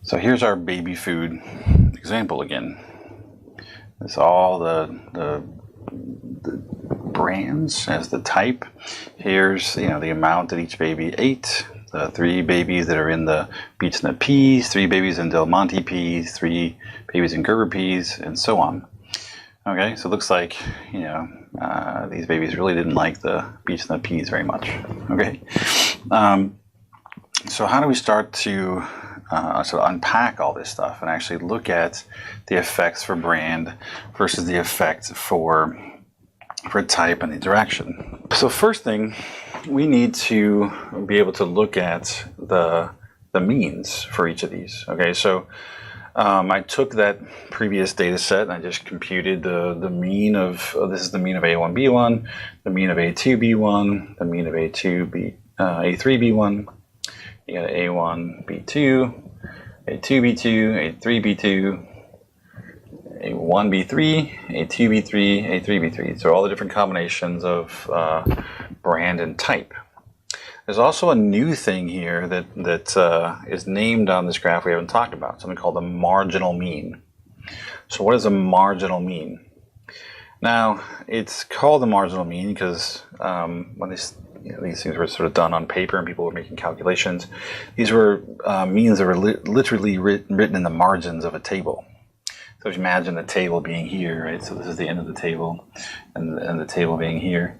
So here's our baby food example again. It's all the brands as the type. Here's the amount that each baby ate. The 3 babies that are in the beets nut peas, 3 babies in Del Monte peas, 3 babies in Gerber peas, and so on. Okay, so it looks like these babies really didn't like the beets nut peas very much. Okay, so how do we start to sort of unpack all this stuff and actually look at the effects for brand versus the effects for type and interaction? So first thing, we need to be able to look at the means for each of these. Okay, so I took that previous data set and I just computed the mean of, this is the mean of A1B1, the mean of A2B1, the mean of A3B1. You got A1B2, A2B2, A3B2, A1B3, A2B3, A3B3. So all the different combinations of brand and type. There's also a new thing here that is named on this graph we haven't talked about, something called a marginal mean. So what does a marginal mean? Now, it's called a marginal mean because when these things were sort of done on paper and people were making calculations, these were means that were literally written in the margins of a table. So if you imagine the table being here, right? So this is the end of the table, and the table being here.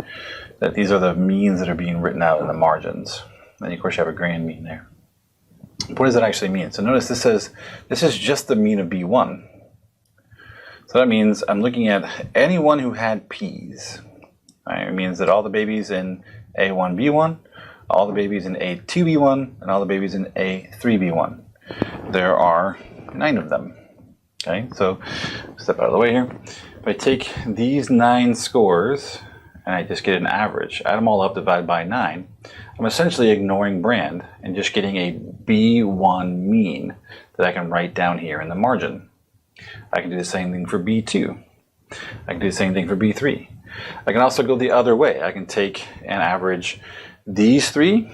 That these are the means that are being written out in the margins. And of course you have a grand mean there. What does that actually mean? So notice this says this is just the mean of B1. So that means I'm looking at anyone who had peas. Right? It means that all the babies in A1B1, all the babies in A2B1, and all the babies in A3B1. There are 9 of them. Okay, so step out of the way here. If I take these 9 scores and I just get an average, add them all up, divide by 9, I'm essentially ignoring brand and just getting a B1 mean that I can write down here in the margin. I can do the same thing for B2. I can do the same thing for B3. I can also go the other way. I can take and average these 3,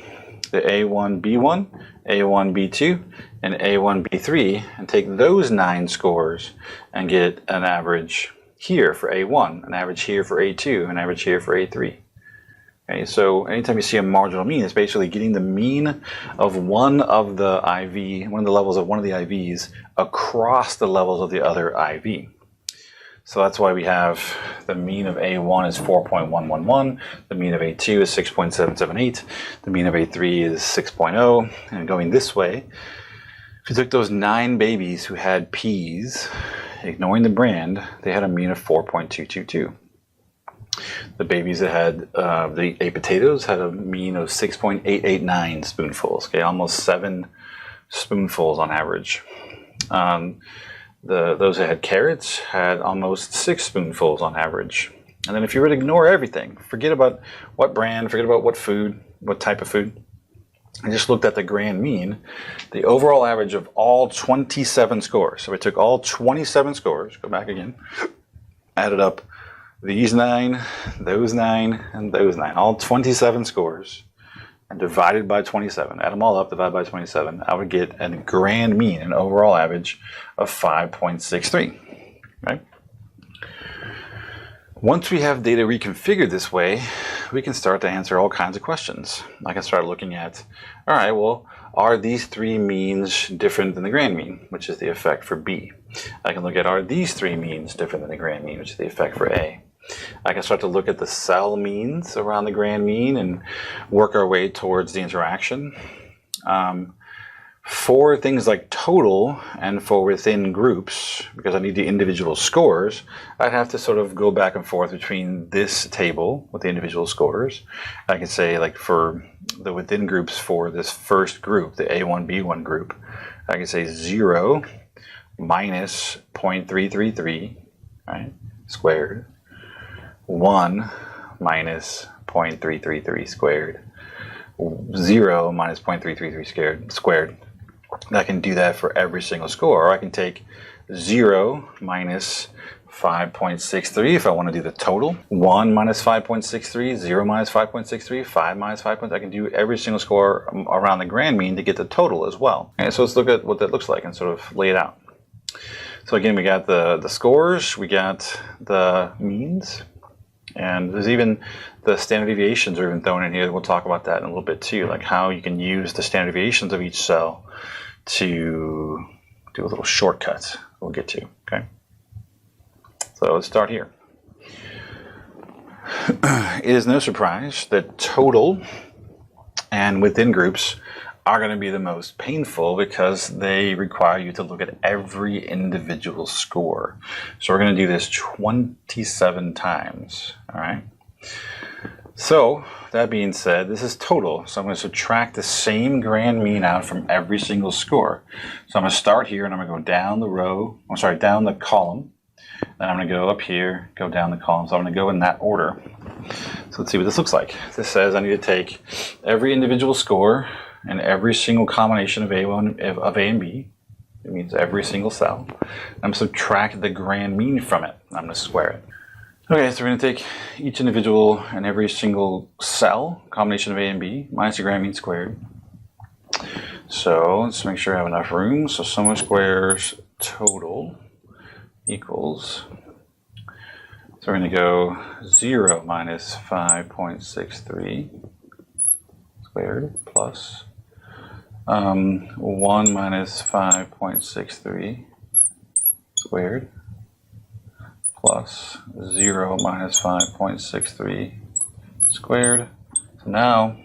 the A1B1, A1B2, and A1B3, and take those 9 scores and get an average here for A1, an average here for A2, an average here for A3. Okay, so anytime you see a marginal mean, it's basically getting the mean of one of the IV, one of the levels of one of the IVs across the levels of the other IV. So that's why we have the mean of A1 is 4.111, the mean of A2 is 6.778, the mean of A3 is 6.0, and going this way, if you took those 9 babies who had peas, ignoring the brand, they had a mean of 4.222. The babies that had the 8 potatoes had a mean of 6.889 spoonfuls, okay, almost 7 spoonfuls on average. Those that had carrots had almost 6 spoonfuls on average. And then if you were to ignore everything, forget about what brand, forget about what food, what type of food, I just looked at the grand mean, the overall average of all 27 scores. So we took all 27 scores, go back again, added up these 9, those 9, and those 9, all 27 scores, and divided by 27. Add them all up, divide by 27. I would get a grand mean, an overall average of 5.63, right? Once we have data reconfigured this way, we can start to answer all kinds of questions. I can start looking at, all right, well, are these 3 means different than the grand mean, which is the effect for B? I can look at, are these 3 means different than the grand mean, which is the effect for A? I can start to look at the cell means around the grand mean and work our way towards the interaction. For things like total and for within groups, because I need the individual scores, I'd have to sort of go back and forth between this table with the individual scores. I can say, like, for the within groups for this first group, the A1B1 group, I can say 0 minus 0.333, right, squared, 1 minus 0.333 squared, 0 minus 0.333 squared. I can do that for every single score. Or I can take 0 minus 5.63 if I want to do the total. 1 minus 5.63, 0 minus 5.63, 5 minus 5. I can do every single score around the grand mean to get the total as well. Okay, so let's look at what that looks like and sort of lay it out. So again, we got the scores, we got the means, and there's even the standard deviations are even thrown in here. We'll talk about that in a little bit too, like how you can use the standard deviations of each cell to do a little shortcut we'll get to, okay? So let's start here. It is no surprise that total and within groups are going to be the most painful because they require you to look at every individual score. So we're going to do this 27 times, all right? So that being said, this is total. So I'm going to subtract the same grand mean out from every single score. So I'm going to start here and I'm going to go down the row, down the column. Then I'm going to go up here, go down the column. So I'm going to go in that order. So let's see what this looks like. This says I need to take every individual score and every single combination of A and B. It means every single cell. I'm going to subtract the grand mean from it. I'm going to square it. Okay, so we're going to take each individual and every single cell, combination of A and B, minus the grand mean squared. So let's make sure I have enough room. So sum of squares total equals, so we're going to go 0 minus 5.63 squared plus 1 minus 5.63 squared plus 0 minus 5.63 squared. So now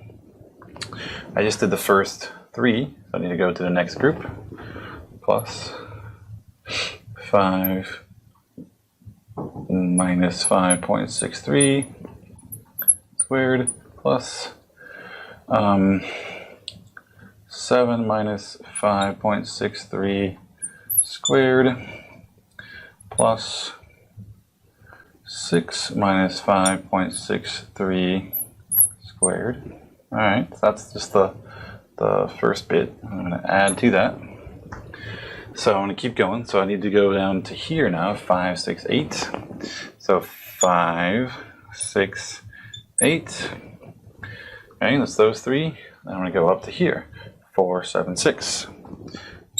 I just did the first 3, so I need to go to the next group, plus 5 minus 5.63 squared plus 7 minus 5.63 squared plus 6 minus 5.63 squared. All right, so that's just the first bit. I'm going to add to that. So I'm going to keep going. So I need to go down to here now, 5, 6, 8. So 5, 6, 8. Okay, that's those 3. Then I'm going to go up to here, 4, 7, 6.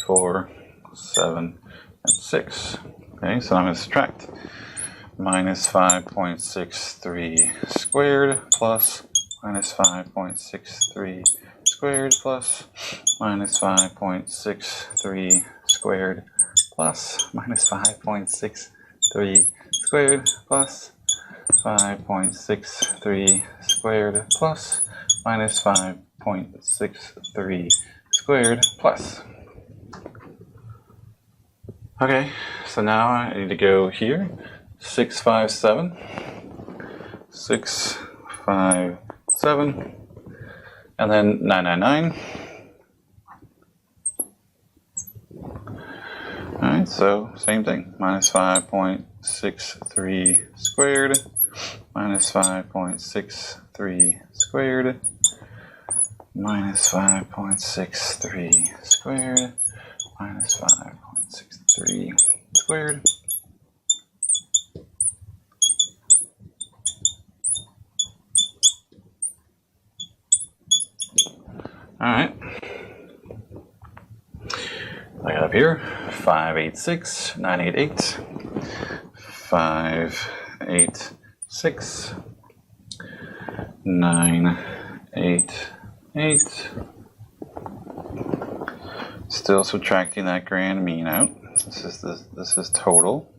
4, 7, and 6. Okay, so I'm going to subtract minus 5.63 squared plus minus 5.63 squared plus minus 5.63 squared plus minus 5.63 squared plus 5.63 squared plus minus 5.63 squared plus. Okay, so now I need to go here, 6, 5, 7, 6, 5, 7, and then 999. All right, so same thing, minus 5.63 squared, minus 5.63 squared, minus 5.63 squared, minus 5.63 squared. All right, I got up here 586, 988, 586, 988. Still subtracting that grand mean out. This is total.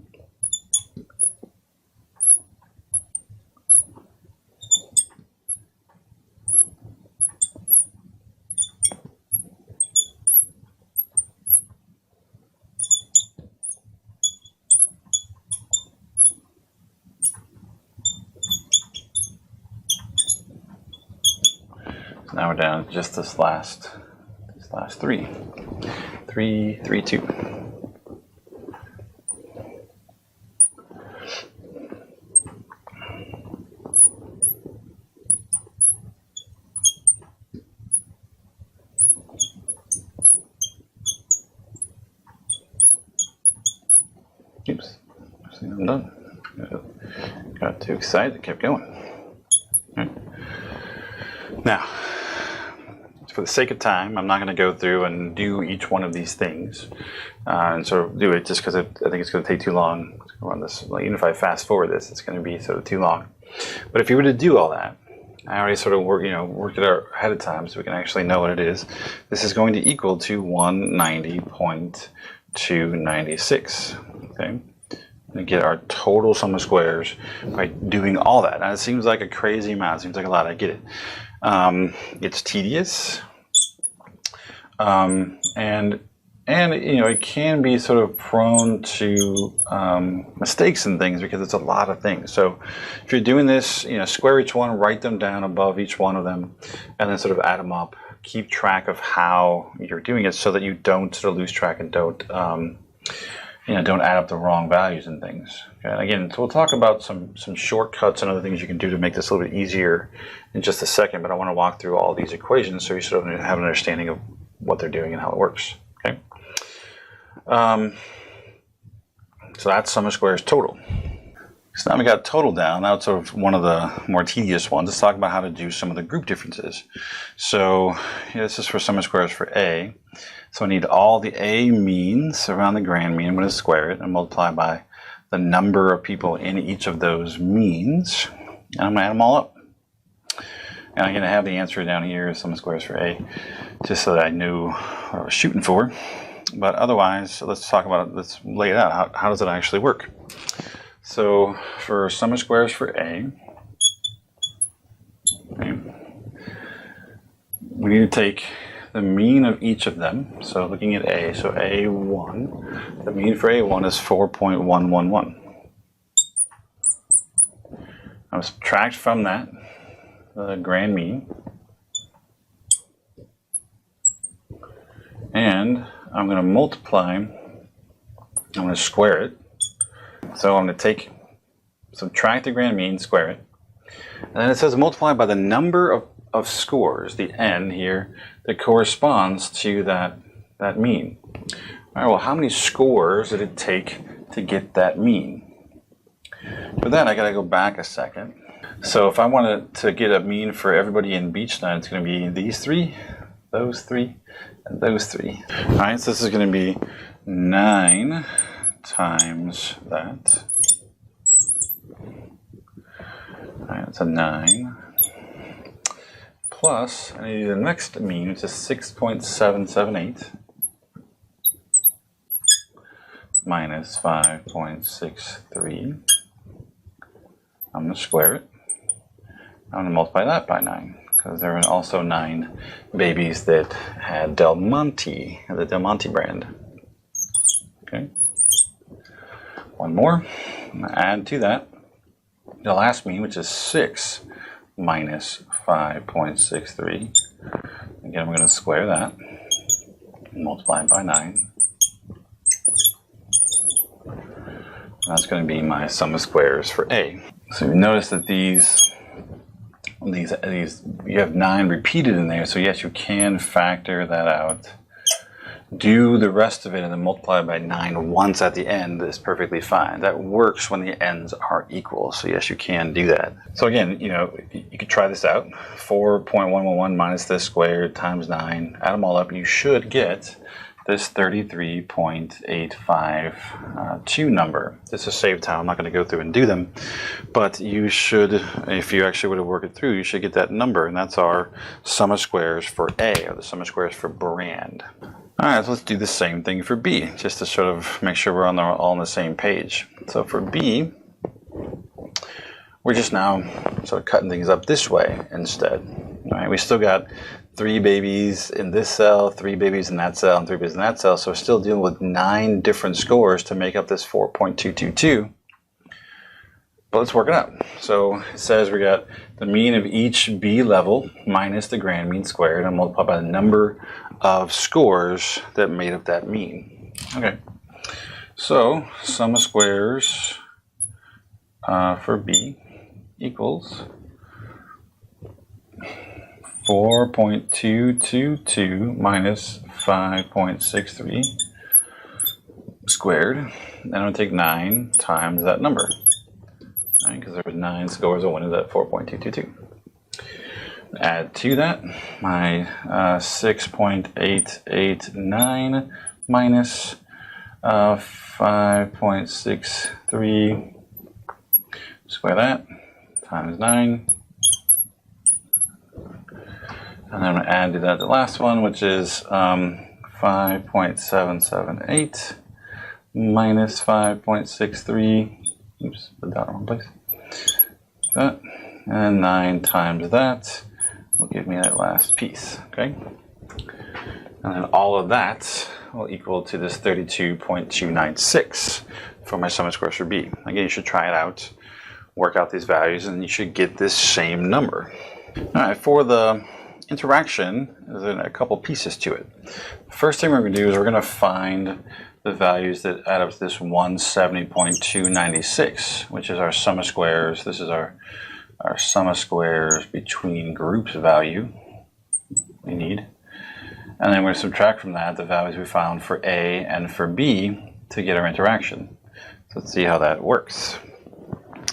Now we're down to just this last 3. 3, 3, 2. Oops, See, I'm done. Got too excited, kept going. Right. Now, for the sake of time, I'm not going to go through and do each one of these things and sort of do it just because I think it's going to take too long to run this. Like, even if I fast forward this, it's going to be sort of too long. But if you were to do all that, I already sort of worked it out ahead of time so we can actually know what it is. This is going to equal to 190.296. Okay. And get our total sum of squares by doing all that. Now, it seems like a crazy amount. It seems like a lot. I get it. It's tedious, and it can be sort of prone to mistakes and things because it's a lot of things. So if you're doing this, square each one, write them down above each one of them, and then sort of add them up. Keep track of how you're doing it so that you don't sort of lose track and don't add up the wrong values and things. Okay? And again, so we'll talk about some shortcuts and other things you can do to make this a little bit easier in just a second, but I want to walk through all these equations so you sort of have an understanding of what they're doing and how it works. Okay. So that's sum of squares total. So now we got total down. Now it's sort of one of the more tedious ones. Let's talk about how to do some of the group differences. So this is for sum of squares for A. So I need all the A means around the grand mean. I'm going to square it and multiply by the number of people in each of those means. And I'm going to add them all up. And I'm going to have the answer down here, sum of squares for A, just so that I knew what I was shooting for. But otherwise, let's talk about it. Let's lay it out. How does it actually work? So for sum of squares for A, okay, we need to take the mean of each of them. So looking at A, so A1, the mean for A1 is 4.111. I'll subtract from that the grand mean, and I'm going to multiply, I'm going to square it. So I'm going to subtract the grand mean, square it, and then it says multiply by the number of scores, the n here, that corresponds to that mean. All right, well, how many scores did it take to get that mean? For that, I got to go back a second. So if I wanted to get a mean for everybody in Beachline, it's going to be these three, those three, and those three. All right, so this is going to be 9 times that. All right, that's a 9. Plus, I need the next mean, which is 6.778 minus 5.63. I'm going to square it. I'm going to multiply that by 9, because there are also 9 babies that had Del Monte, the Del Monte brand. Okay. One more. I'm going to add to that the last mean, which is 6 minus 5.63. Again, we're going to square that and multiply it by 9. And that's going to be my sum of squares for A. So you notice that these you have 9 repeated in there, so yes, you can factor that out. Do the rest of it and then multiply by 9 once at the end is perfectly fine. That works when the ends are equal, so yes, you can do that. So again, you could try this out. 4.111 minus this squared times 9, add them all up, you should get this 33.852 number. Just to save time, I'm not going to go through and do them, but you should, if you actually were to work it through, you should get that number, and that's our sum of squares for A, or the sum of squares for brand. All right, so let's do the same thing for B, just to sort of make sure we're all on the same page. So for B, we're just now sort of cutting things up this way instead. All right, we still got 3 babies in this cell, 3 babies in that cell, and 3 babies in that cell, so we're still dealing with 9 different scores to make up this 4.222. But let's work it out. So it says we got the mean of each B level minus the grand mean squared and multiplied by the number of scores that made up that mean. Okay, so sum of squares for B equals 4.222 minus 5.63. squared, and I'm going to take 9 times that number, right? Because there was 9 scores of 1 is at 4.222. Add to that my 6.889 minus 5.63, square that, times 9. And then I'm going to add to that the last one, which is 5.778 minus 5.63. Oops, put that in the wrong place. That, and 9 times that will give me that last piece, okay? And then all of that will equal to this 32.296 for my sum of squares for B. Again, you should try it out, work out these values, and you should get this same number. All right, for the interaction, there's a couple pieces to it. The first thing we're going to do is we're going to find the values that add up to this 170.296, which is our sum of squares. This is our sum of squares between groups value we need. And then we're going to subtract from that the values we found for A and for B to get our interaction. So let's see how that works.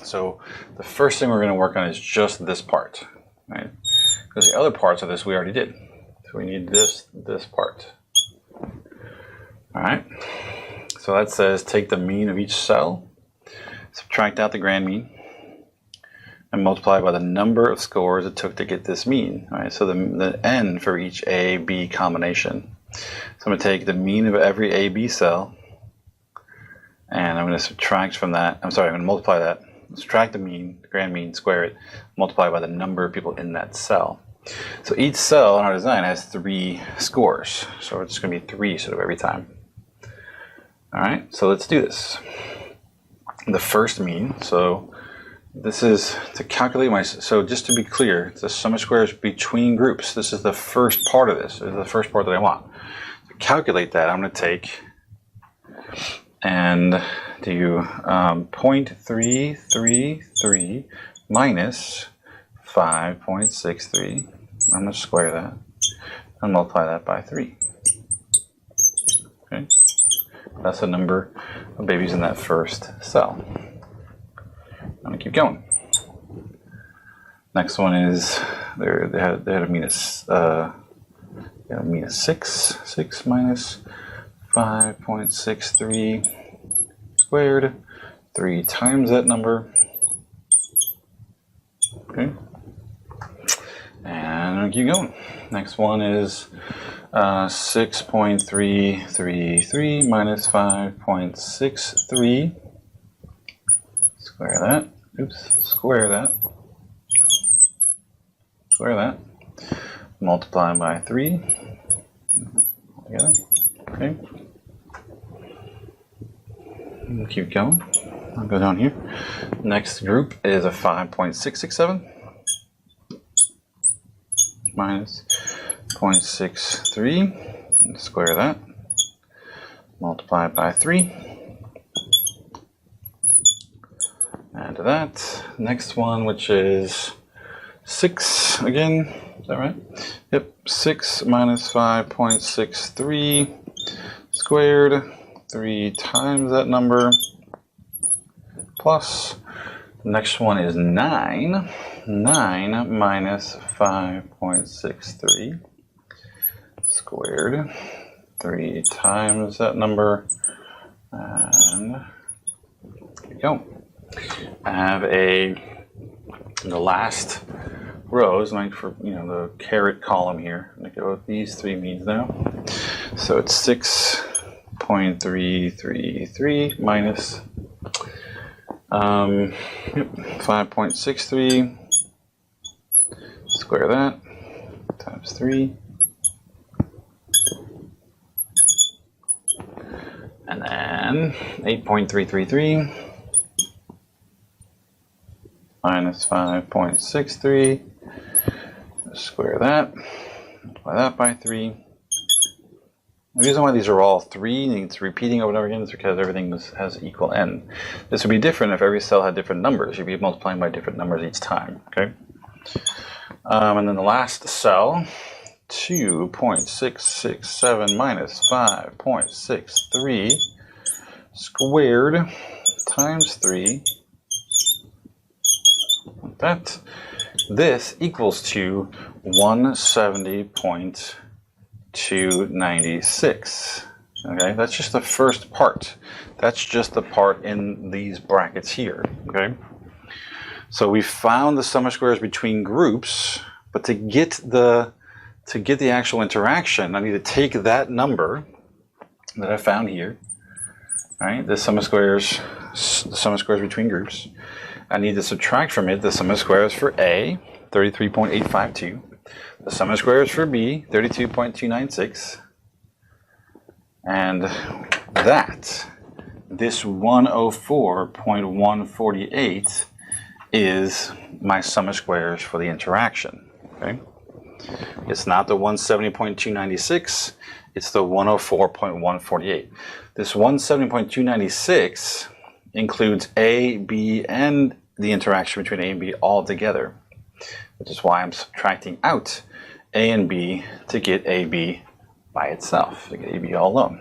So the first thing we're going to work on is just this part, right? Because the other parts of this we already did. So we need this part. All right. So that says take the mean of each cell, subtract out the grand mean, and multiply by the number of scores it took to get this mean. All right. So the n for each A, B combination. So I'm going to take the mean of every A, B cell, and I'm going to subtract from that. I'm sorry, I'm going to multiply that. Subtract the mean, the grand mean, square it, multiply by the number of people in that cell. So each cell in our design has 3 scores. So it's going to be 3 sort of every time. All right, so let's do this. The first mean, so this is to calculate my, so just to be clear, it's the sum of squares between groups. This is the first part of this. This is the first part that I want. To calculate that, I'm going to take and do 0.333 minus 5.63. I'm going to square that and multiply that by 3. Okay, that's the number of babies in that first cell. I'm going to keep going. Next one is they had a mean of 6. 6 minus 5.63 squared, 3 times that number. Okay. And I'll keep going. Next one is 6.333 minus 5.63. Square that. Oops. Square that. Square that. Multiply by 3. Together. Okay. We'll keep going. I'll go down here. Next group is a 5.667 minus 0.63. Square that. Multiply by 3. Add to that. Next one, which is 6 again. Is that right? Yep. 6 minus 5.63 squared. 3 times that number, plus the next one is 9. 9 minus 5.63 squared. 3 times that number, and there you go. I have the last row is like for the caret column here. I'm going to go with these 3 means now. So it's 6.333 minus 5.63, square that, times 3, and then 8.333 minus 5.63, square that, multiply that by 3. The reason why these are all 3 and it's repeating over and over again is because everything has equal n. This would be different if every cell had different numbers. You'd be multiplying by different numbers each time. Okay. And then the last cell, 2.667 minus 5.63 squared times 3, like that. This equals to 170.296. Okay, that's just the first part. That's just the part in these brackets here. Okay, so we found the sum of squares between groups, but to get the actual interaction, I need to take that number that I found here. All right, the sum of squares between groups. I need to subtract from it the sum of squares for A, 33.852, the sum of squares for B, 32.296, and this 104.148 is my sum of squares for the interaction. Okay, it's not the 170.296, it's the 104.148. This 170.296 includes A, B, and the interaction between A and B all together, which is why I'm subtracting out A and B to get AB by itself, to get AB all alone.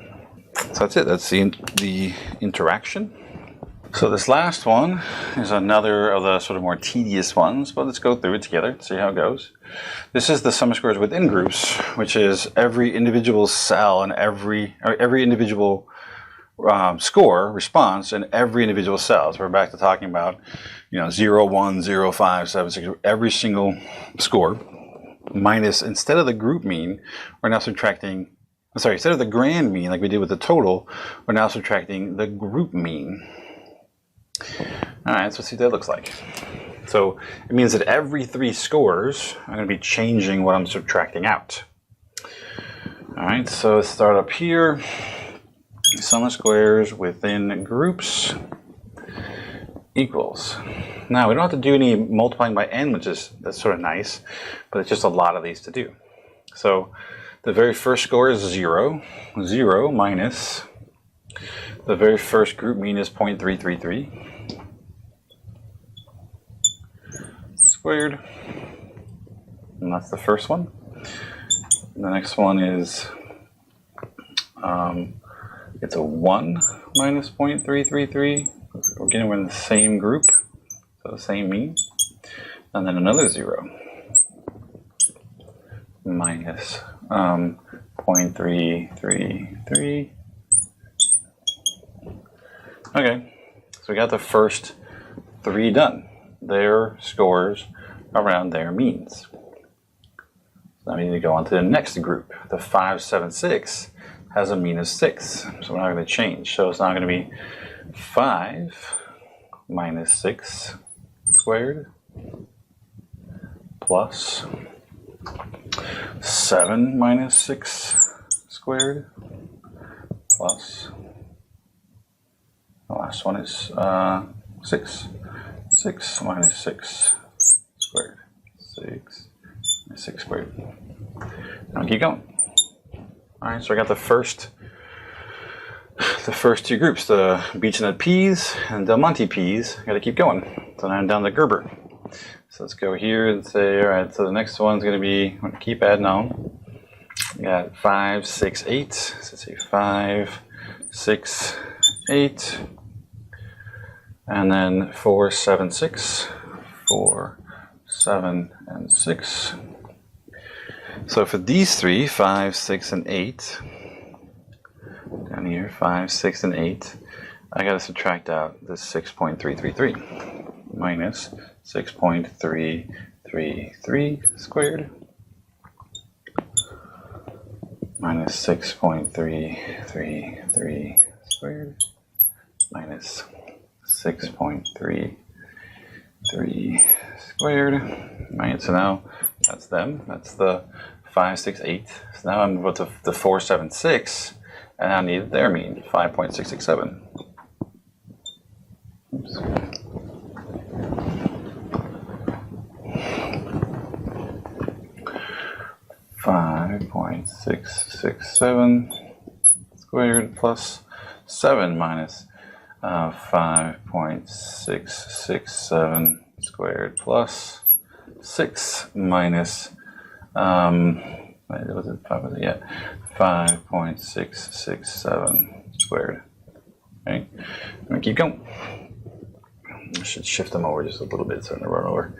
So that's it. That's the interaction. So this last one is another of the sort of more tedious ones, but let's go through it together, see how it goes. This is the sum of squares within groups, which is every individual cell and every individual score response in every individual cell. So we're back to talking about, 0, 1, 0, 5, 7, 6, every single score minus, instead of the group mean, we're now subtracting, instead of the grand mean like we did with the total, we're now subtracting the group mean. All right, so let's see what that looks like. So it means that every 3 scores, I'm going to be changing what I'm subtracting out. All right, so let's start up here. Sum of squares within groups equals. Now we don't have to do any multiplying by n, that's sort of nice, but it's just a lot of these to do. So the very first score is 0. 0 minus the very first group mean is 0.333 squared, and that's the first one. The next one is it's a 1 minus 0.333. Again, we're in the same group, so the same mean. And then another 0 minus 0.333. Okay, so we got the first 3 done. Their scores around their means. Now we need to go on to the next group. The 576 has a mean of 6, so we're not going to change. So it's now going to be 5 minus 6 squared plus 7 minus 6 squared plus, the last one is 6. 6 minus 6 squared. 6 minus 6 squared. Now keep going. All right, so I got the first 2 groups, the beechnut peas and Del Monte peas. Got to keep going. So now I'm down to Gerber. So let's go here and say, all right, so the next one's going to be, I'm going to keep adding on. We got 5, 6, 8. So let's say 5, 6, 8. And then 4, 7, 6. 4, 7, and 6. So for these 3, 5, 6, and 8, down here, 5, 6, and 8, I got to subtract out this 6.333 minus 6.333 squared minus 6.333 squared minus 6.33 squared. Right, so now that's them. That's the 5, 6, 8. So now I'm about to the 4, 7, 6, and I need their mean, 5.667. Oops. .667 squared plus 7 minus 5.667 squared plus 6 minus 5.667 squared. Okay. keep going. I should shift them over just a little bit so they don't run over.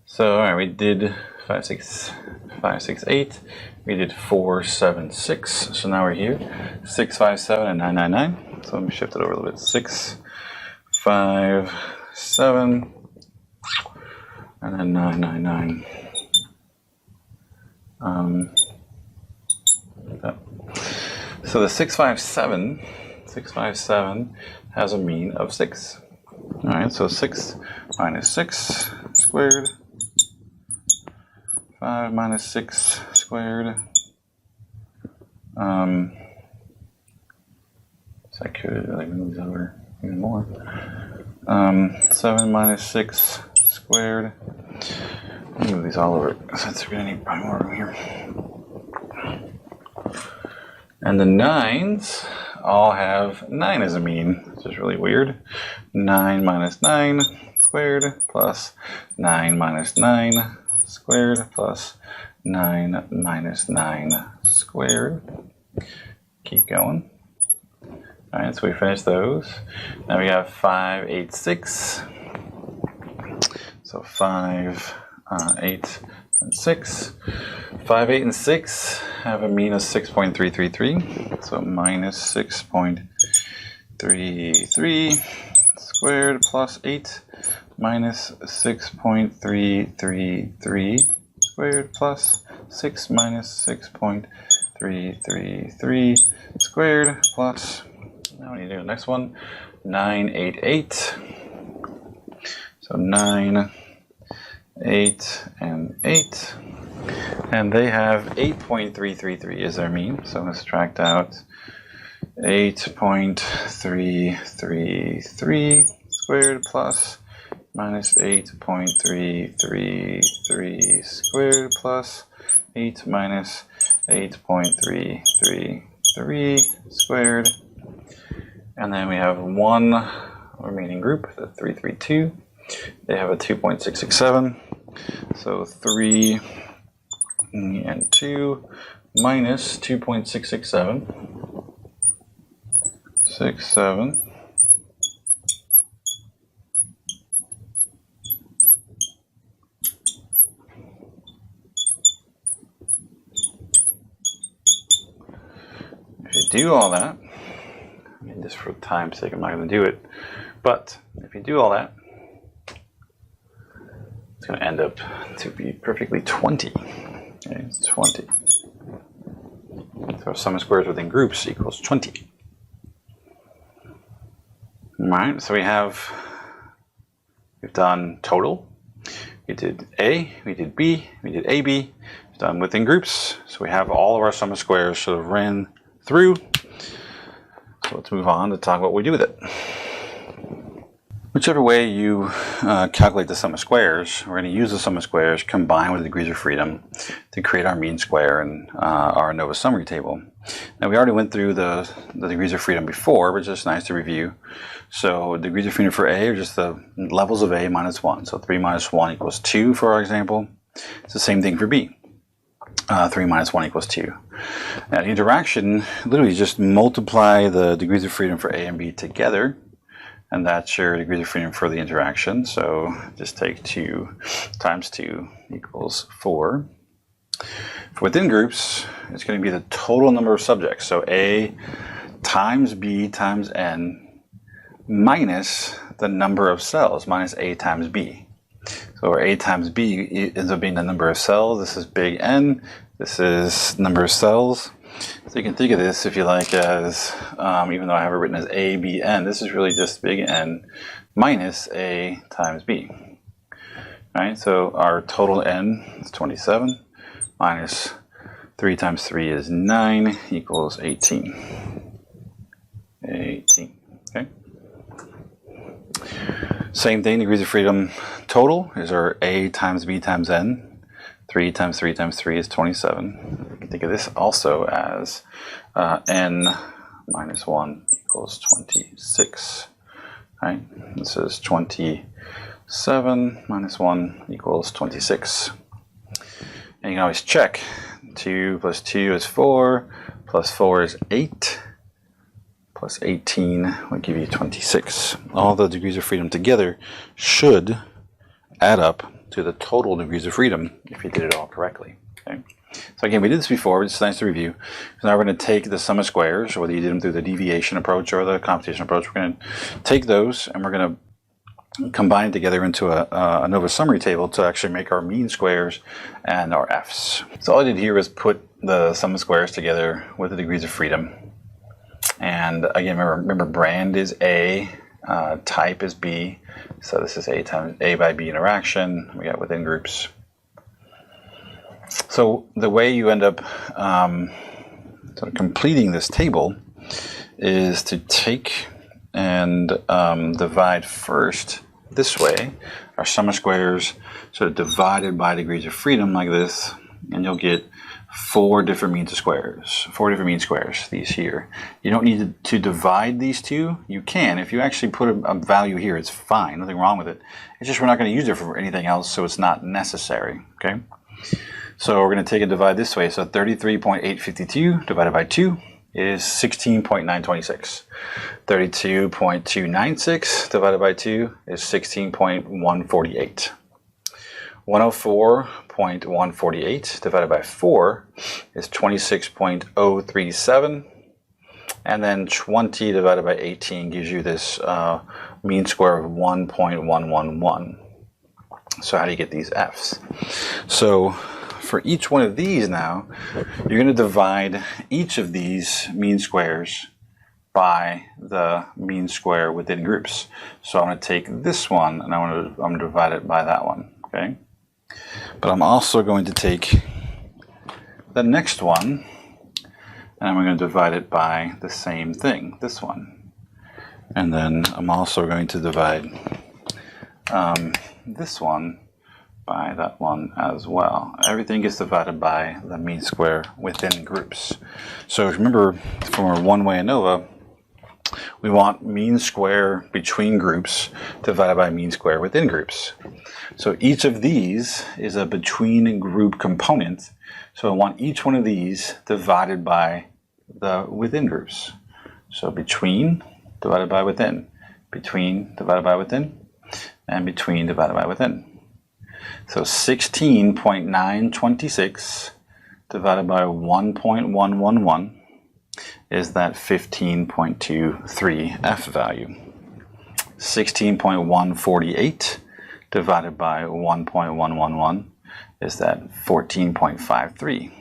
So, all right, we did 5, 6, 5, 6, 8. We did 4, 7, 6. So now we're here. 6, 5, 7, and 9, 9, 9. So let me shift it over a little bit. 6, 5, 7, and then 9, 9, 9. So the 6, 5, 7 has a mean of 6. All right, so 6 minus 6 squared, 5 minus 6 squared. So I could move these over even more. 7 minus 6 squared. Let me move these all over since we're gonna need probably more room here. And the 9s all have 9 as a mean, which is really weird. 9 minus 9 squared plus 9 minus 9 squared plus 9 minus 9 squared. Keep going. All right, so we finished those. Now we have 5, 8, 6. So 5, 8, and 6. 5, 8, and 6 have a mean of 6.333. So minus 6.33 squared plus 8 minus 6.333 squared plus 6 minus 6.333 squared plus, now we need to do the next one, 9, 8, 8. So 9, 8, and 8. And they have 8.333 as their mean. So I'm going to subtract out 8.333 squared plus minus 8.333 squared plus 8 minus 8.333 squared. And then we have one remaining group, the 332. They have a 2.667. So 3 and 2 minus 2.667. 67. If you do all that, I mean, just for time's sake, I'm not going to do it, but if you do all that, it's going to end up to be perfectly 20. Okay, it's 20. So sum of squares within groups equals 20. All right, so we've done total. We did A, we did B, we did AB. We've done within groups. So we have all of our sum of squares sort of ran through. So let's move on to talk about what we do with it. Whichever way you calculate the sum of squares, we're going to use the sum of squares combined with the degrees of freedom to create our mean square and our ANOVA summary table. Now we already went through the degrees of freedom before, but it's just nice to review. So degrees of freedom for A are just the levels of A minus 1. So 3 minus 1 equals 2 for our example. It's the same thing for B. 3 minus 1 equals 2. Now the interaction, literally just multiply the degrees of freedom for A and B together. And that's your degrees of freedom for the interaction. So just take 2 times 2 equals 4. For within groups, it's going to be the total number of subjects. So A times B times N minus the number of cells, minus A times B. So our A times B ends up being the number of cells. This is big N. This is number of cells. So you can think of this, if you like, as, even though I have it written as A, B, N, this is really just big N minus A times B. All right, so our total N is 27, minus 3 times 3 is 9, equals 18. 18, okay? Same thing, degrees of freedom total is our A times B times N. 3 times 3 times 3 is 27. You can think of this also as N minus 1 equals 26. Right? This is 27 minus 1 equals 26. And you can always check. 2 plus 2 is 4, plus 4 is 8. plus 18 will give you 26. All the degrees of freedom together should add up to the total degrees of freedom if you did it all correctly. Okay? So again, we did this before, but it's nice to review. So now we're going to take the sum of squares, whether you did them through the deviation approach or the computation approach. We're going to take those and we're going to combine it together into a ANOVA summary table to actually make our mean squares and our Fs. So all I did here was put the sum of squares together with the degrees of freedom. And again, remember brand is A, type is B. So this is A times A by B interaction. We got within groups. So the way you end up sort of completing this table is to take and divide first this way, our sum of squares sort of divided by degrees of freedom like this, and you'll get 4 different mean squares, these here. You don't need to divide these two. You can. If you actually put a value here, it's fine, nothing wrong with it. It's just we're not going to use it for anything else, so it's not necessary, okay? So we're going to take and divide this way. So 33.852 divided by 2 is 16.926. 32.296 divided by 2 is 16.148. 104.148 divided by 4 is 26.037. And then 20 divided by 18 gives you this mean square of 1.111. So how do you get these Fs? So for each one of these now, you're going to divide each of these mean squares by the mean square within groups. So I'm going to take this one and I'm going to divide it by that one, okay? But I'm also going to take the next one and I'm going to divide it by the same thing, this one. And then I'm also going to divide this one by that one as well. Everything gets divided by the mean square within groups. So remember, from our one-way ANOVA, we want mean square between groups divided by mean square within groups. So each of these is a between group component. So I want each one of these divided by the within groups. So between divided by within, between divided by within, and between divided by within. So 16.926 divided by 1.111 is that 15.23 F value. 16.148 divided by 1.111 is that 14.53.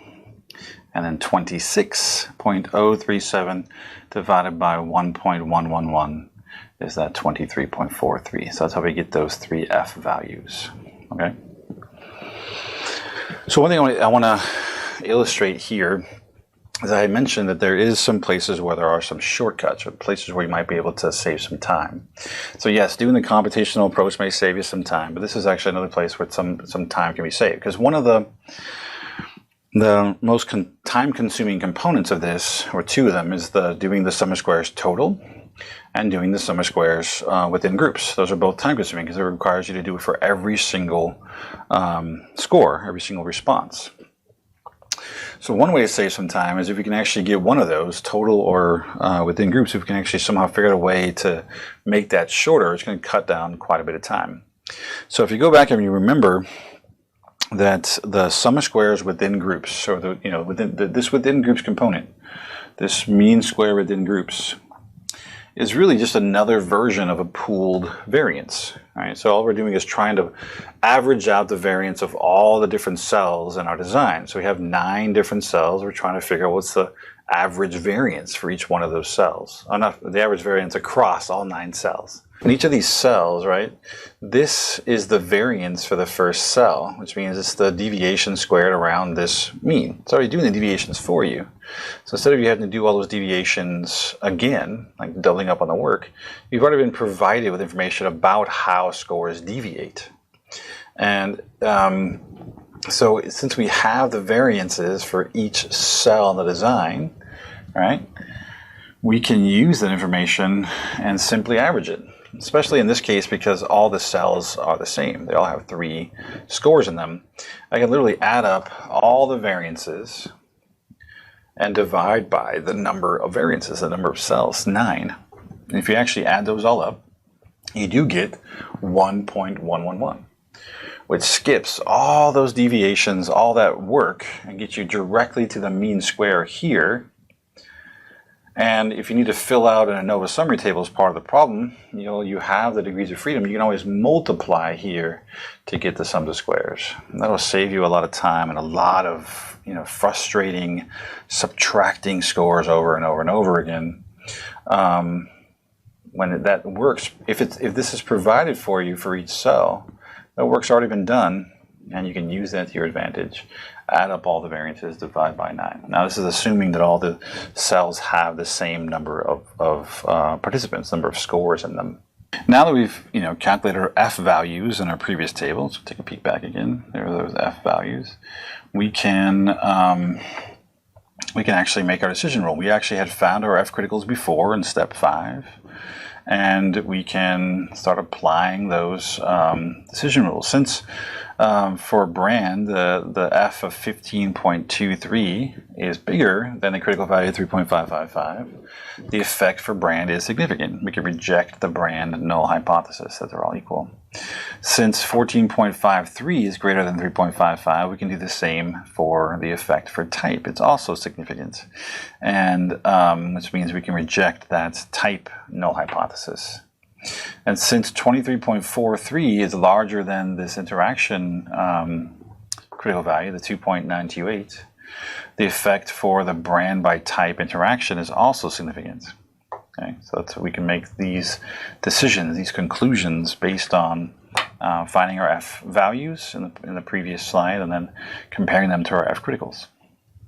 And then 26.037 divided by 1.111 is that 23.43. So that's how we get those 3 F values. Okay. So one thing I want to illustrate here is I mentioned that there is some places where there are some shortcuts or places where you might be able to save some time. So yes, doing the computational approach may save you some time, but this is actually another place where some time can be saved, because one of the most time-consuming components of this, or 2 of them, is doing the sum of squares total and doing the sum of squares within groups. Those are both time-consuming because it requires you to do it for every single score, every single response. So one way to save some time is if you can actually get one of those, total or within groups, if you can actually somehow figure out a way to make that shorter, it's going to cut down quite a bit of time. So if you go back and you remember that the sum of squares within groups, or this within groups component, this mean square within groups, is really just another version of a pooled variance. Right? So all we're doing is trying to average out the variance of all the different cells in our design. So we have 9 different cells. We're trying to figure out what's the average variance for each one of those cells. Not the average variance across all 9 cells. In each of these cells, right, this is the variance for the first cell, which means it's the deviation squared around this mean. It's already doing the deviations for you. So instead of you having to do all those deviations again, like doubling up on the work, you've already been provided with information about how scores deviate. And so since we have the variances for each cell in the design, right, we can use that information and simply average it. Especially in this case, because all the cells are the same. They all have 3 scores in them. I can literally add up all the variances and divide by the number of variances, the number of cells, 9. And if you actually add those all up, you do get 1.111, which skips all those deviations, all that work, and gets you directly to the mean square here. And if you need to fill out an ANOVA summary table as part of the problem, you have the degrees of freedom. You can always multiply here to get the sums of squares. And that'll save you a lot of time and a lot of frustrating subtracting scores over and over and over again. When that works, if this is provided for you for each cell, that work's already been done, and you can use that to your advantage. Add up all the variances, divide by 9. Now this is assuming that all the cells have the same number of participants, number of scores in them. Now that we've calculated our F values in our previous table, so take a peek back again. There are those F values. We can actually make our decision rule. We actually had found our F criticals before in step 5. And we can start applying those decision rules. Since for brand, the F of 15.23 is bigger than the critical value of 3.555, the effect for brand is significant. We can reject the brand null hypothesis that they're all equal. Since 14.53 is greater than 3.55, we can do the same for the effect for type. It's also significant, and which means we can reject that type null hypothesis. And since 23.43 is larger than this interaction critical value, the 2.928, the effect for the brand by type interaction is also significant. Okay, so we can make these decisions, these conclusions, based on finding our F values in the previous slide and then comparing them to our F criticals.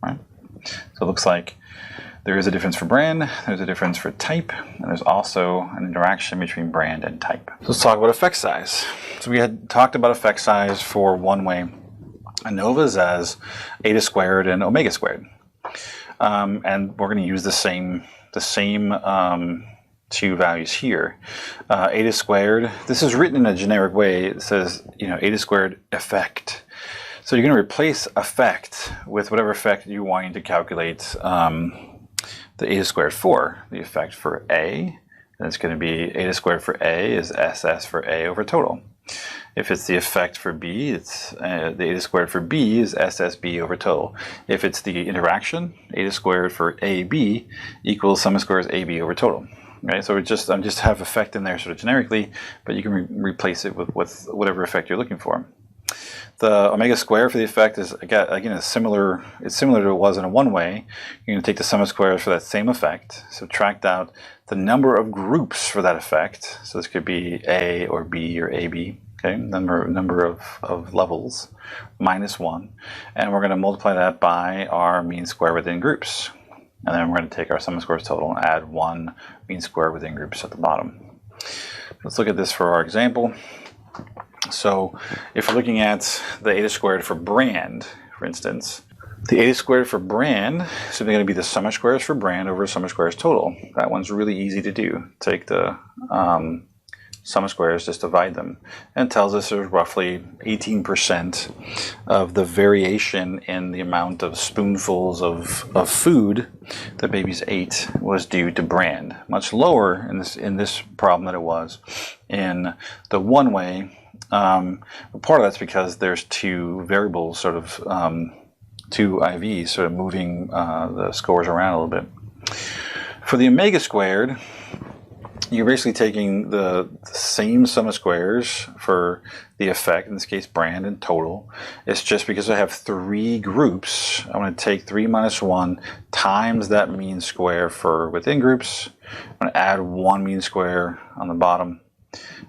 Right? So it looks like there is a difference for brand, there's a difference for type, and there's also an interaction between brand and type. So let's talk about effect size. So we had talked about effect size for one-way ANOVAs as eta squared and omega squared. And we're going to use the same two values here. Eta squared, this is written in a generic way. It says, eta squared effect. So you're going to replace effect with whatever effect you want to calculate the eta squared for. The effect for A, then it's going to be eta squared for A is SS for A over total. If it's the effect for B, it's the eta squared for B is SSB over total. If it's the interaction, eta squared for AB equals sum of squares AB over total. Right, so I just have effect in there sort of generically, but you can replace it with whatever effect you're looking for. The omega square for the effect is again similar. It's similar to what it was in a one-way. You're going to take the sum of squares for that same effect, subtract out the number of groups for that effect. So this could be A or B or AB. Okay, number of levels minus 1, and we're going to multiply that by our mean square within groups. And then we're going to take our sum of squares total and add 1 mean square within groups at the bottom. Let's look at this for our example. So if we're looking at the eta squared for brand, for instance, the eta squared for brand is simply going to be the sum of squares for brand over sum of squares total. That one's really easy to do. Take the sum of squares, just divide them, and it tells us there's roughly 18% of the variation in the amount of spoonfuls of food that babies ate was due to brand. Much lower in this problem than it was in the one-way. Part of that's because there's two variables, sort of two IVs, sort of moving the scores around a little bit. For the omega squared, you're basically taking the same sum of squares for the effect, in this case brand and total. It's just because I have 3 groups, I'm going to take 3 minus 1 times that mean square for within groups. I'm going to add 1 mean square on the bottom.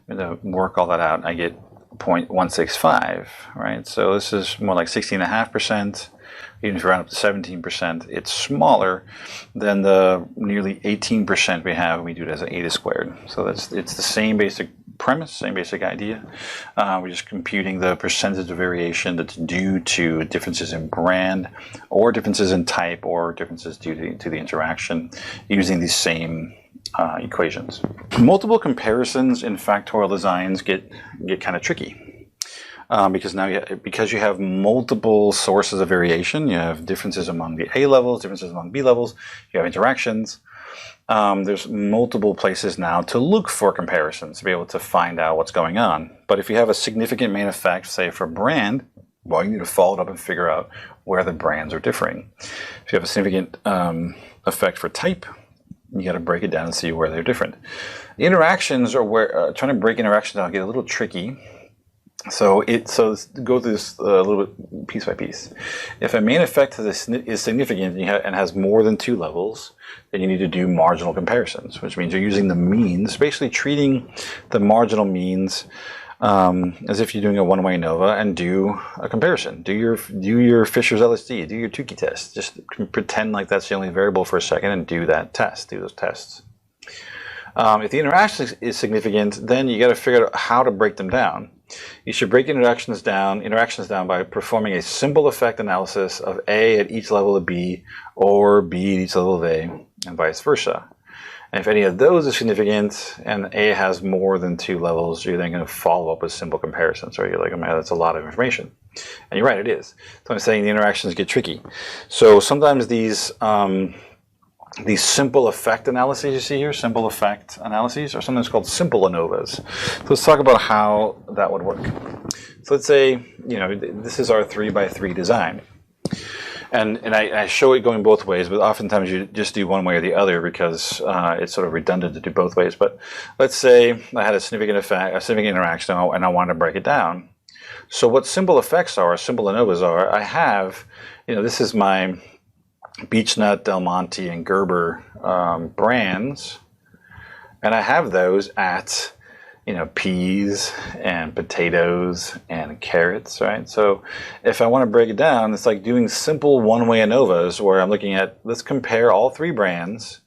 I'm going to work all that out, and I get 0.165, right? So this is more like 16.5%. Even if you round up to 17%, it's smaller than the nearly 18% we have when we do it as an eta squared. So it's the same basic premise, same basic idea. We're just computing the percentage of variation that's due to differences in brand, or differences in type, or differences due to the interaction, using these same equations. Multiple comparisons in factorial designs get kind of tricky. because now because you have multiple sources of variation, you have differences among the A levels, differences among B levels, you have interactions. There's multiple places now to look for comparisons to be able to find out what's going on. But if you have a significant main effect, say for brand, well, you need to follow it up and figure out where the brands are differing. If you have a significant effect for type, you got to break it down and see where they're different. The interactions are where trying to break interactions down get a little tricky. So let's go through this a little bit piece by piece. If a main effect is significant and has more than 2 levels, then you need to do marginal comparisons, which means you're using the means, basically treating the marginal means as if you're doing a one-way ANOVA, and do a comparison. Do your Fisher's LSD, do your Tukey test. Just pretend like that's the only variable for a second and do that test, do those tests. If the interaction is significant, then you got to figure out how to break them down. You should break interactions down by performing a simple effect analysis of A at each level of B, or B at each level of A, and vice versa. And if any of those are significant and A has more than 2 levels, you're then going to follow up with simple comparisons. So you're like, oh man, that's a lot of information. And you're right, it is. So I'm saying the interactions get tricky. So sometimes these simple effect analyses you see here, simple effect analyses, are sometimes called simple ANOVAs. So let's talk about how that would work. So let's say, this is our 3x3 design. And I show it going both ways, but oftentimes you just do one way or the other because it's sort of redundant to do both ways. But let's say I had a significant effect, a significant interaction, and I wanted to break it down. So what simple effects are, simple ANOVAs are, I have, this is my Beechnut, Del Monte, and Gerber brands, and I have those at peas and potatoes and carrots, right? So if I want to break it down, it's like doing simple one-way ANOVAs where I'm looking at, let's compare all 3 brands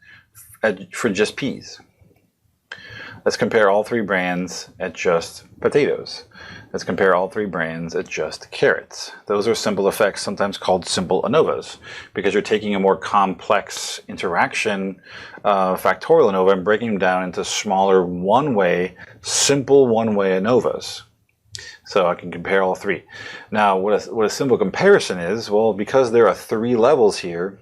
for just peas. Let's compare all 3 brands at just potatoes. Let's compare all 3 brands at just carrots. Those are simple effects, sometimes called simple ANOVAs, because you're taking a more complex interaction factorial ANOVA and breaking them down into smaller simple one-way ANOVAs. So I can compare all 3. Now, what a simple comparison is, well, because there are 3 levels here,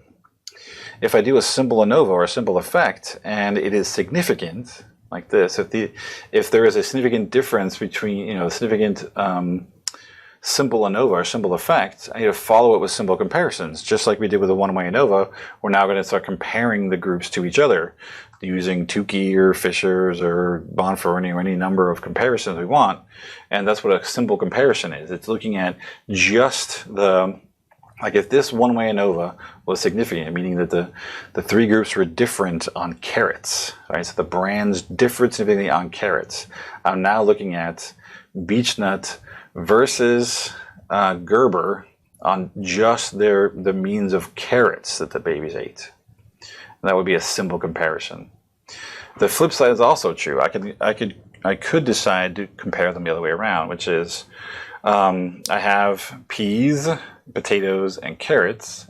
if I do a simple ANOVA or a simple effect and it is significant, like this, if there is a significant difference between, a significant simple ANOVA or simple effect, I need to follow it with simple comparisons. Just like we did with the one-way ANOVA, we're now going to start comparing the groups to each other using Tukey or Fisher's or Bonferroni or any number of comparisons we want. And that's what a simple comparison is. It's looking at just like if this one-way ANOVA was significant, meaning that the 3 groups were different on carrots, right? So the brands differed significantly on carrots. I'm now looking at Beechnut versus Gerber on just the means of carrots that the babies ate. And that would be a simple comparison. The flip side is also true. I could decide to compare them the other way around, which is I have peas, potatoes, and carrots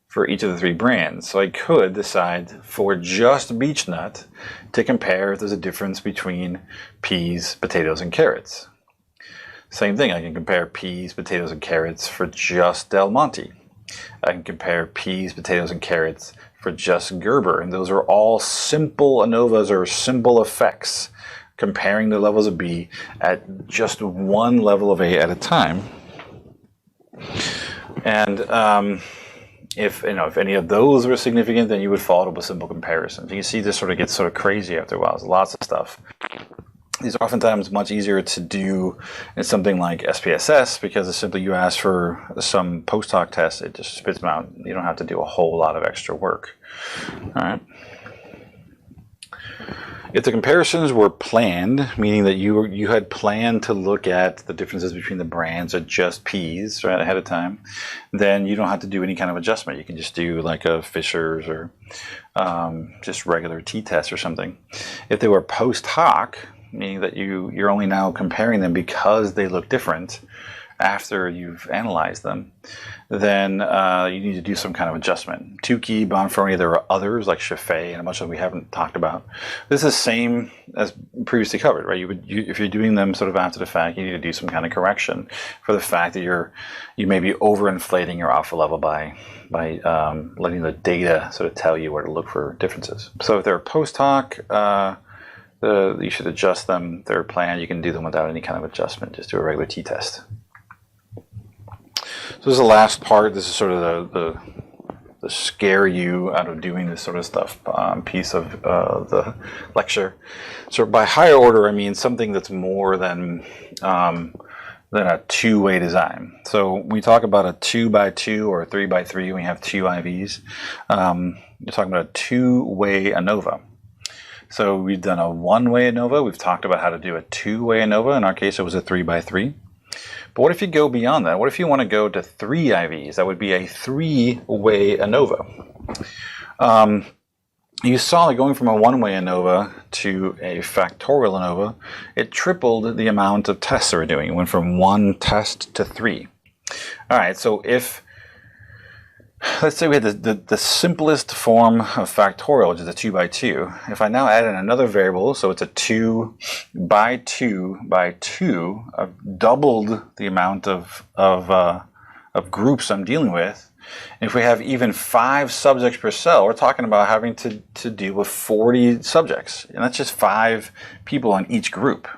for each of the 3 brands. So I could decide for just Beechnut to compare if there's a difference between peas, potatoes, and carrots. Same thing, I can compare peas, potatoes, and carrots for just Del Monte. I can compare peas, potatoes, and carrots for just Gerber. And those are all simple ANOVAs or simple effects, comparing the levels of B at just one level of A at a time. And if any of those were significant, then you would follow it up with simple comparisons. You can see this sort of gets crazy after a while. There's lots of stuff. These are oftentimes much easier to do in something like SPSS because it's simply you ask for some post hoc test, it just spits them out. You don't have to do a whole lot of extra work. All right. If the comparisons were planned, meaning that you had planned to look at the differences between the brands at just peas right ahead of time, then you don't have to do any kind of adjustment. You can just do like a Fisher's or just regular t-test or something. If they were post hoc, meaning that you're only now comparing them because they look different, after you've analyzed them, then you need to do some kind of adjustment. Tukey, Bonferroni, there are others like Chaffee and a bunch of them we haven't talked about. This is the same as previously covered, right? If you're doing them sort of after the fact, you need to do some kind of correction for the fact that you may be overinflating your alpha level by letting the data sort of tell you where to look for differences. So if they're post hoc, you should adjust them. They're planned, you can do them without any kind of adjustment. Just do a regular t-test. So this is the last part. This is sort of the scare you out of doing this sort of stuff piece of the lecture. So by higher order, I mean something that's more than a two-way design. So we talk about a 2x2 or a 3x3 when we have two IVs. You're talking about a two-way ANOVA. So we've done a one-way ANOVA. We've talked about how to do a two-way ANOVA. In our case, it was a 3x3. But what if you go beyond that? What if you want to go to 3 IVs? That would be a 3-way ANOVA. You saw that going from a one-way ANOVA to a factorial ANOVA, it tripled the amount of tests that we're doing. It went from 1 test to 3. All right, so if, let's say we had the simplest form of factorial, which is a 2x2. If I now add in another variable, so it's a 2x2x2, I've doubled the amount of groups I'm dealing with. And if we have even 5 subjects per cell, we're talking about having to deal with 40 subjects. And that's just 5 people in each group.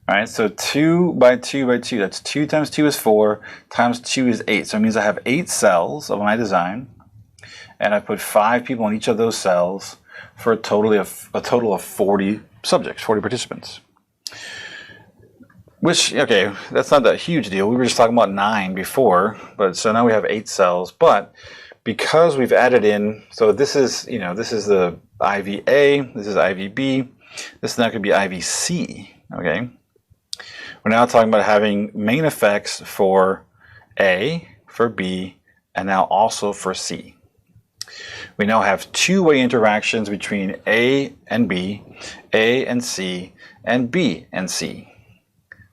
All right, so 2x2x2, that's 2 times 2 is 4, times 2 is 8. So it means I have 8 cells of my design, and I put 5 people in each of those cells for a total of 40 subjects, 40 participants. Which, okay, that's not that huge deal. We were just talking about 9 before, but so now we have 8 cells. But because we've added in, so this is, this is the IVA, this is IVB, this is now going to be IVC, okay? We're now talking about having main effects for A, for B, and now also for C. We now have two-way interactions between A and B, A and C, and B and C.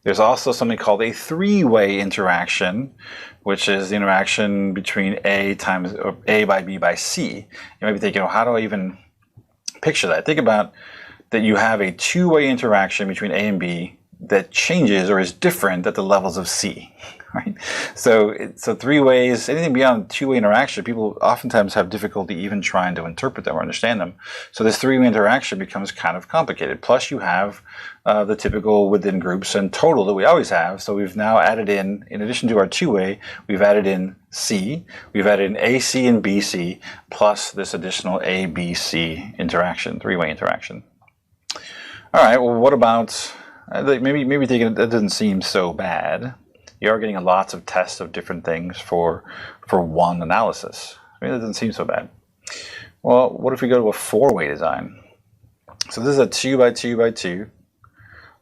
There's also something called a three-way interaction, which is the interaction between A by B by C. You might be thinking, how do I even picture that? Think about that you have a two-way interaction between A and B that changes or is different at the levels of C, right? So three ways, anything beyond two-way interaction, people oftentimes have difficulty even trying to interpret them or understand them. So this three-way interaction becomes kind of complicated. Plus you have the typical within groups and total that we always have. So we've now added in addition to our two-way, we've added in C, we've added in AC and BC, plus this additional ABC interaction, three-way interaction. All right, well, what about, maybe thinking that doesn't seem so bad. You are getting lots of tests of different things for one analysis. Maybe that doesn't seem so bad. Well, what if we go to a four-way design? So this is a 2x2x2.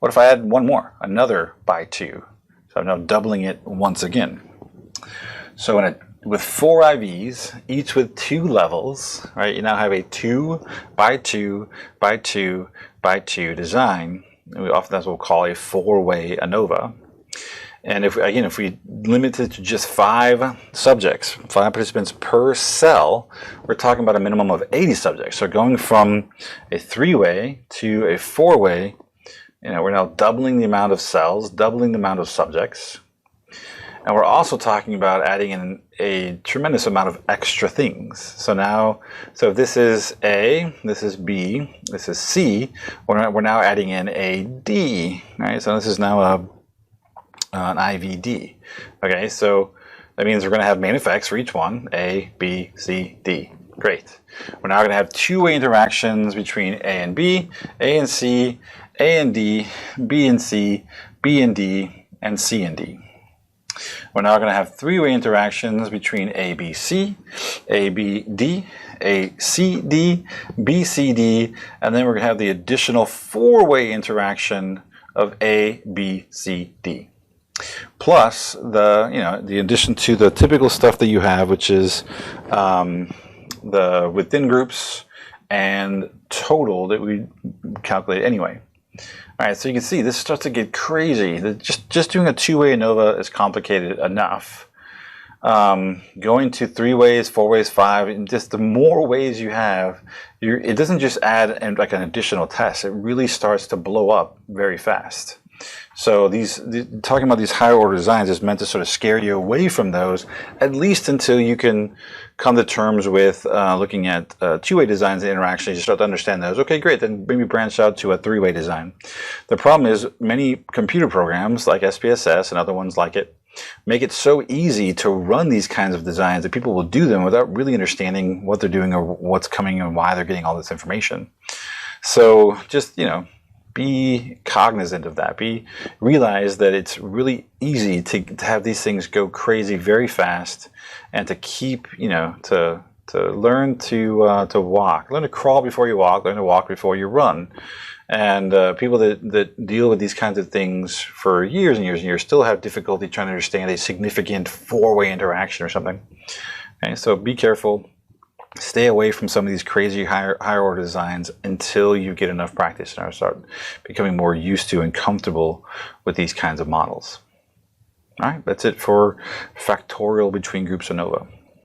What if I add one more, another by 2? So I'm now doubling it once again. So with 4 IVs, each with 2 levels, right? You now have a 2x2x2x2 design. And that's what we'll call a 4-way ANOVA. And if we limit it to just 5 subjects, 5 participants per cell, we're talking about a minimum of 80 subjects. So going from a 3-way to a 4-way, we're now doubling the amount of cells, doubling the amount of subjects. And we're also talking about adding in a tremendous amount of extra things. So if this is A, this is B, this is C, we're now adding in a D, right? So this is now an IVD. Okay, so that means we're going to have main effects for each one, A, B, C, D. Great. We're now going to have two-way interactions between A and B, A and C, A and D, B and C, B and D, and C and D. We're now going to have three-way interactions between A, B, C, A, B, D, A, C, D, B, C, D, and then we're going to have the additional 4-way interaction of A, B, C, D. Plus the addition to the typical stuff that you have, which is the within groups and total that we calculate anyway. All right, so you can see this starts to get crazy. Just doing a two-way ANOVA is complicated enough. Going to 3 ways, 4 ways, 5, and just the more ways you have, it doesn't just add like an additional test. It really starts to blow up very fast. So talking about these higher order designs is meant to sort of scare you away from those, at least until you can come to terms with looking at two-way designs and interactions. You start to understand those. Okay, great, then maybe branch out to a 3-way design. The problem is many computer programs like SPSS and other ones like it make it so easy to run these kinds of designs that people will do them without really understanding what they're doing or what's coming and why they're getting all this information. So just, be cognizant of that. Realize that it's really easy to have these things go crazy very fast, and to keep, to learn to walk, learn to crawl before you walk, learn to walk before you run. And people that deal with these kinds of things for years and years and years still have difficulty trying to understand a significant 4-way interaction or something. Okay, so be careful. Stay away from some of these crazy higher order designs until you get enough practice and start becoming more used to and comfortable with these kinds of models. All right, that's it for factorial between groups ANOVA.